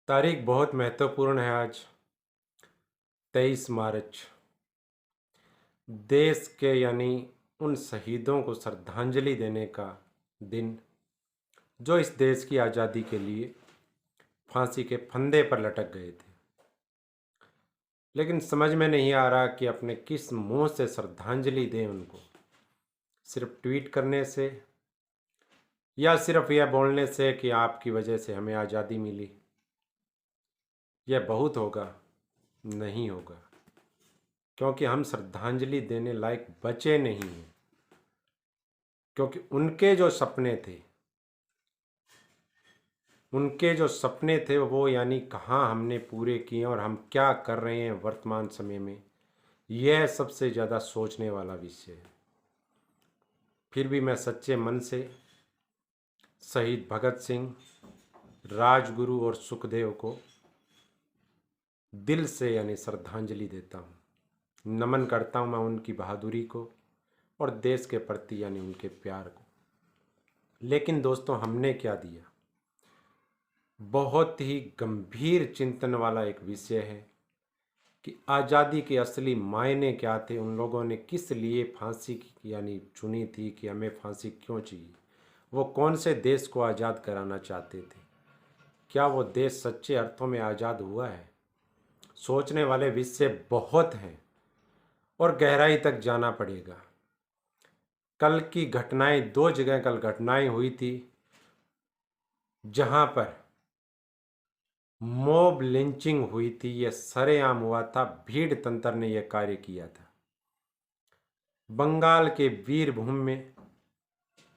तारीख बहुत महत्वपूर्ण है आज। 23 मार्च। देश के यानी उन शहीदों को श्रद्धांजलि देने का दिन जो इस देश की आज़ादी के लिए फांसी के फंदे पर लटक गए थे। लेकिन समझ में नहीं आ रहा कि अपने किस मुंह से श्रद्धांजलि दें उनको। सिर्फ ट्वीट करने से या सिर्फ यह बोलने से कि आपकी वजह से हमें आज़ादी मिली। यह बहुत होगा? नहीं होगा, क्योंकि हम श्रद्धांजलि देने लायक बचे नहीं हैं। क्योंकि उनके जो सपने थे वो यानी कहाँ हमने पूरे किए और हम क्या कर रहे हैं वर्तमान समय में, यह सबसे ज़्यादा सोचने वाला विषय है। फिर भी मैं सच्चे मन से शहीद भगत सिंह, राजगुरु और सुखदेव को दिल से यानी श्रद्धांजलि देता हूँ, नमन करता हूँ मैं उनकी बहादुरी को और देश के प्रति यानी उनके प्यार को। लेकिन दोस्तों, हमने क्या दिया? बहुत ही गंभीर चिंतन वाला एक विषय है कि आज़ादी के असली मायने क्या थे, उन लोगों ने किस लिए फांसी की यानी चुनी थी कि हमें फांसी क्यों चाहिए, वो कौन से देश को आज़ाद कराना चाहते थे, क्या वो देश सच्चे अर्थों में आज़ाद हुआ है? सोचने वाले विषय बहुत हैं और गहराई तक जाना पड़ेगा। कल की घटनाएं, दो जगह कल घटनाएं हुई थी जहां पर मॉब लिंचिंग हुई थी। यह सरेआम हुआ था, भीड़ तंत्र ने यह कार्य किया था। बंगाल के वीरभूम में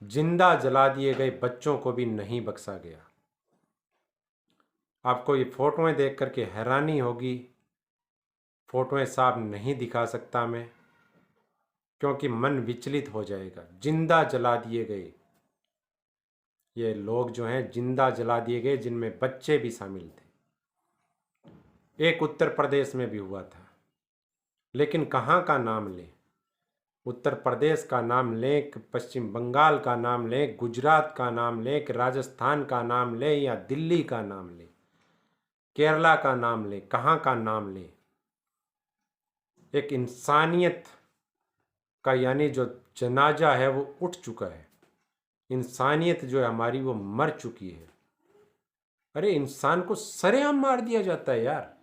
जिंदा जला दिए गए बच्चों को भी नहीं बख्शा गया। आपको ये फोटोएं देख करके हैरानी होगी। फोटोएं साफ नहीं दिखा सकता मैं, क्योंकि मन विचलित हो जाएगा। जिंदा जला दिए गए ये लोग जो हैं, जिंदा जला दिए गए, जिनमें बच्चे भी शामिल थे। एक उत्तर प्रदेश में भी हुआ था, लेकिन कहाँ का नाम लें? उत्तर प्रदेश का नाम लें कि पश्चिम बंगाल का नाम लें, गुजरात का नाम लें कि राजस्थान का नाम लें या दिल्ली का नाम लें, केरला का नाम लें, कहाँ का नाम लें? एक इंसानियत का यानी जो जनाजा है वो उठ चुका है। इंसानियत जो है हमारी वो मर चुकी है। अरे इंसान को सरेआम मार दिया जाता है यार,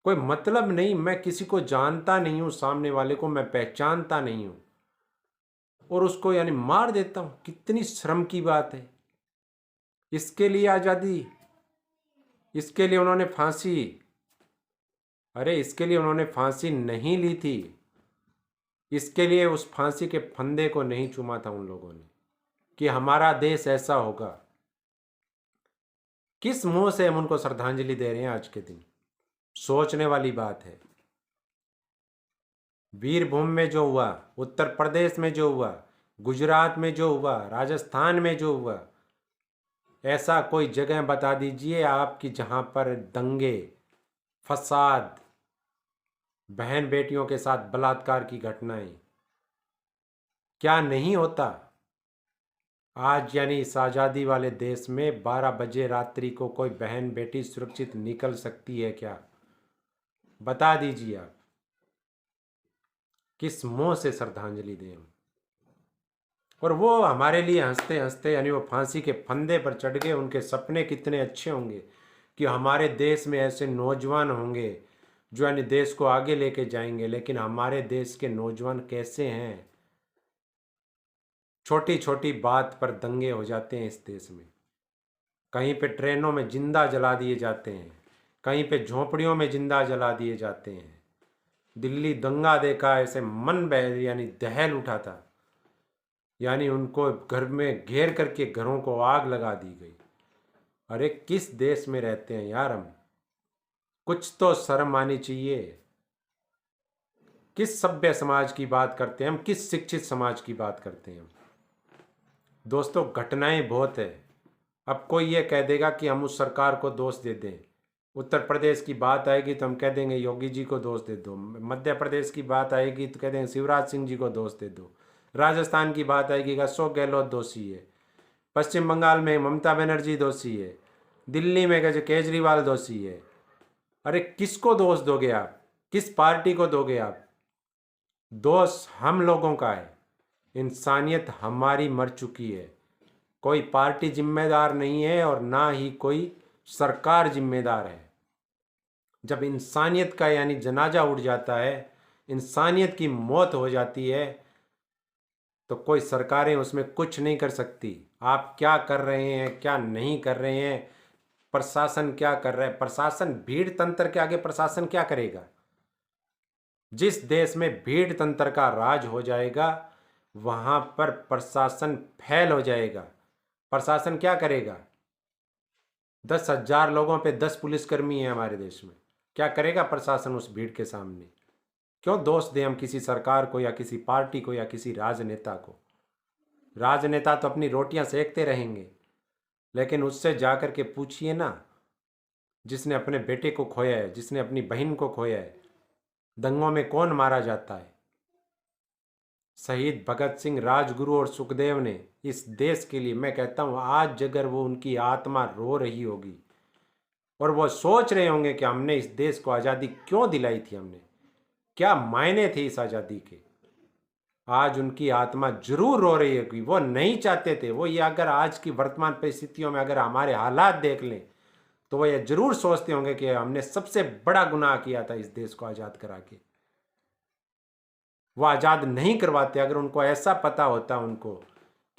कोई मतलब नहीं। मैं किसी को जानता नहीं हूँ, सामने वाले को मैं पहचानता नहीं हूँ और उसको यानी मार देता हूँ। कितनी शर्म की बात है। इसके लिए आज़ादी, इसके लिए उन्होंने फांसी, अरे इसके लिए उन्होंने फांसी नहीं ली थी। इसके लिए उस फांसी के फंदे को नहीं चूमा था उन लोगों ने कि हमारा देश ऐसा होगा। किस मुंह से हम उनको श्रद्धांजलि दे रहे हैं आज के दिन? सोचने वाली बात है। वीरभूम में जो हुआ, उत्तर प्रदेश में जो हुआ, गुजरात में जो हुआ, राजस्थान में जो हुआ, ऐसा कोई जगह बता दीजिए आपकी जहां पर दंगे, फसाद, बहन बेटियों के साथ बलात्कार की घटनाएं, क्या नहीं होता? आज यानी इस आज़ादी वाले देश में 12 बजे रात्रि को कोई बहन बेटी सुरक्षित निकल सकती है क्या? बता दीजिए आप। किस मुंह से श्रद्धांजलि दें हम? और वो हमारे लिए हंसते हंसते यानी वो फांसी के फंदे पर चढ़ गए। उनके सपने कितने अच्छे होंगे कि हमारे देश में ऐसे नौजवान होंगे जो यानी देश को आगे लेके जाएंगे। लेकिन हमारे देश के नौजवान कैसे हैं? छोटी छोटी बात पर दंगे हो जाते हैं इस देश में। कहीं पे ट्रेनों में जिंदा जला दिए जाते हैं, कहीं पे झोपड़ियों में जिंदा जला दिए जाते हैं। दिल्ली दंगा देखा, ऐसे मन बह यानी दहल उठा था, यानी उनको घर में घेर करके घरों को आग लगा दी गई। अरे किस देश में रहते हैं यार हम? कुछ तो शर्म आनी चाहिए। किस सभ्य समाज की बात करते हैं हम? किस शिक्षित समाज की बात करते हैं हम? दोस्तों, घटनाएं बहुत है। अब कोई ये कह देगा कि हम उस सरकार को दोष दे दें। उत्तर प्रदेश की बात आएगी तो हम कह देंगे योगी जी को दोष दे दो। मध्य प्रदेश की बात आएगी तो कह देंगे शिवराज सिंह जी को दोष दे दो। राजस्थान की बात आएगी कि अशोक गहलोत दोषी है। पश्चिम बंगाल में ममता बनर्जी दोषी है। दिल्ली में जो केजरीवाल दोषी है, अरे किसको दोष दोगे आप? किस पार्टी को दोगे आप? दोष हम लोगों का है। इंसानियत हमारी मर चुकी है। कोई पार्टी जिम्मेदार नहीं है और ना ही कोई सरकार जिम्मेदार है। जब इंसानियत का यानी जनाजा उठ जाता है, इंसानियत की मौत हो जाती है, तो कोई सरकारें उसमें कुछ नहीं कर सकती। आप क्या कर रहे हैं, क्या नहीं कर रहे हैं, प्रशासन क्या कर रहा है, प्रशासन भीड़ तंत्र के आगे प्रशासन क्या करेगा? जिस देश में भीड़ तंत्र का राज हो जाएगा वहां पर प्रशासन फेल हो जाएगा। प्रशासन क्या करेगा? 10,000 लोगों पे 10 पुलिसकर्मी हैं हमारे देश में, क्या करेगा प्रशासन उस भीड़ के सामने? क्यों दोष दें हम किसी सरकार को या किसी पार्टी को या किसी राजनेता को? राजनेता तो अपनी रोटियां सेकते रहेंगे, लेकिन उससे जाकर के पूछिए ना, जिसने अपने बेटे को खोया है, जिसने अपनी बहन को खोया है, दंगों में कौन मारा जाता है? शहीद भगत सिंह, राजगुरु और सुखदेव ने इस देश के लिए, मैं कहता हूँ आज अगर वो उनकी आत्मा रो रही होगी और वो सोच रहे होंगे कि हमने इस देश को आज़ादी क्यों दिलाई थी, हमने क्या मायने थे इस आज़ादी के, आज उनकी आत्मा जरूर रो रही होगी। वो नहीं चाहते थे, वो ये अगर आज की वर्तमान परिस्थितियों में अगर हमारे हालात देख लें तो वो ये जरूर सोचते होंगे कि हमने सबसे बड़ा गुनाह किया था इस देश को आज़ाद करा के। वो आज़ाद नहीं करवाते। अगर उनको ऐसा पता होता उनको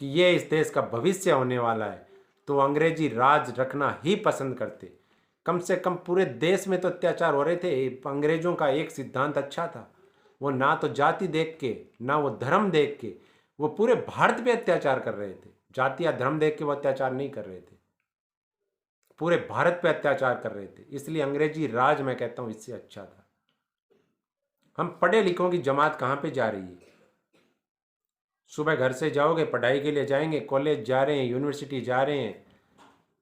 कि ये इस देश का भविष्य होने वाला है तो अंग्रेजी राज रखना ही पसंद करते। कम से कम पूरे देश में तो अत्याचार हो रहे थे। अंग्रेजों का एक सिद्धांत अच्छा था, वो ना तो जाति देख के ना वो धर्म देख के, वो पूरे भारत पे अत्याचार कर रहे थे। जाति या धर्म देख के वो अत्याचार नहीं कर रहे थे, पूरे भारत पे अत्याचार कर रहे थे। इसलिए अंग्रेजी राज मैं कहता हूँ इससे अच्छा था। हम पढ़े लिखों की जमात कहाँ पे जा रही है? सुबह घर से जाओगे, पढ़ाई के लिए जाएंगे, कॉलेज जा रहे हैं, यूनिवर्सिटी जा रहे हैं,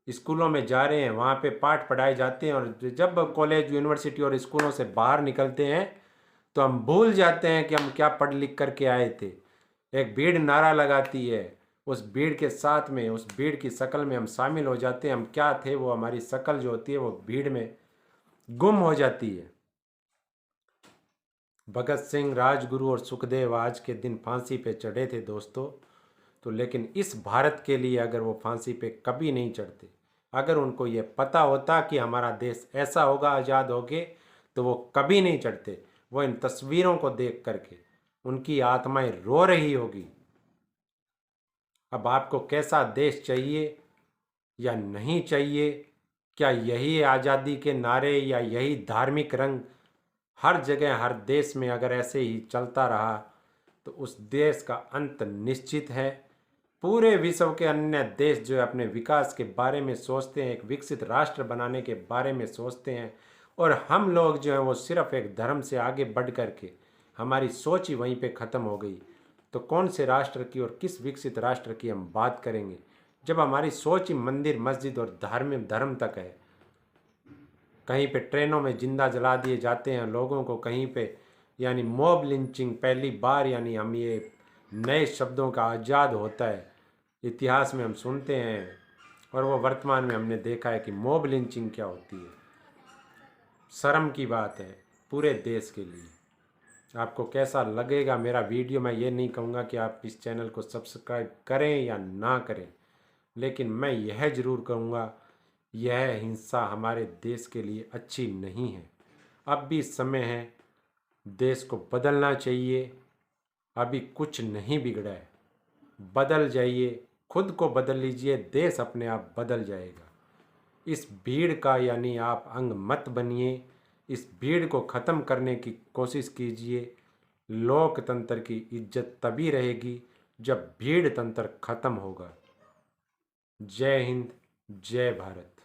स्कूलों में जा रहे हैं, वहाँ पे पाठ पढ़ाए जाते हैं। और जब कॉलेज यूनिवर्सिटी और स्कूलों से बाहर निकलते हैं तो हम भूल जाते हैं कि हम क्या पढ़ लिख करके आए थे। एक भीड़ नारा लगाती है, उस भीड़ के साथ में, उस भीड़ की शक्ल में हम शामिल हो जाते हैं। हम क्या थे, वो हमारी शक्ल जो होती है वो भीड़ में गुम हो जाती है। भगत सिंह, राजगुरु और सुखदेव आज के दिन फांसी पे चढ़े थे दोस्तों, तो लेकिन इस भारत के लिए अगर वो फांसी पे कभी नहीं चढ़ते, अगर उनको ये पता होता कि हमारा देश ऐसा होगा, आज़ाद होगे, तो वो कभी नहीं चढ़ते। वो इन तस्वीरों को देख करके उनकी आत्माएं रो रही होगी। अब आपको कैसा देश चाहिए या नहीं चाहिए? क्या यही आज़ादी के नारे या यही धार्मिक रंग हर जगह हर देश में अगर ऐसे ही चलता रहा तो उस देश का अंत निश्चित है। पूरे विश्व के अन्य देश जो है अपने विकास के बारे में सोचते हैं, एक विकसित राष्ट्र बनाने के बारे में सोचते हैं, और हम लोग जो है वो सिर्फ एक धर्म से आगे बढ़ करके हमारी सोच ही वहीं पे ख़त्म हो गई। तो कौन से राष्ट्र की और किस विकसित राष्ट्र की हम बात करेंगे जब हमारी सोच ही मंदिर, मस्जिद और धार्मिक धर्म तक है? कहीं पे ट्रेनों में जिंदा जला दिए जाते हैं लोगों को, कहीं पे यानी मॉब लिंचिंग, पहली बार यानी हम ये नए शब्दों का आज़ाद होता है इतिहास में हम सुनते हैं, और वो वर्तमान में हमने देखा है कि मॉब लिंचिंग क्या होती है। शर्म की बात है पूरे देश के लिए। आपको कैसा लगेगा मेरा वीडियो? मैं ये नहीं कहूँगा कि आप इस चैनल को सब्सक्राइब करें या ना करें, लेकिन मैं यह ज़रूर कहूँगा यह हिंसा हमारे देश के लिए अच्छी नहीं है। अब भी समय है, देश को बदलना चाहिए। अभी कुछ नहीं बिगड़ा है, बदल जाइए, खुद को बदल लीजिए, देश अपने आप बदल जाएगा। इस भीड़ का यानी आप अंग मत बनिए, इस भीड़ को ख़त्म करने की कोशिश कीजिए। लोकतंत्र की इज्जत तभी रहेगी जब भीड़ तंत्र ख़त्म होगा। जय हिंद, जय भारत।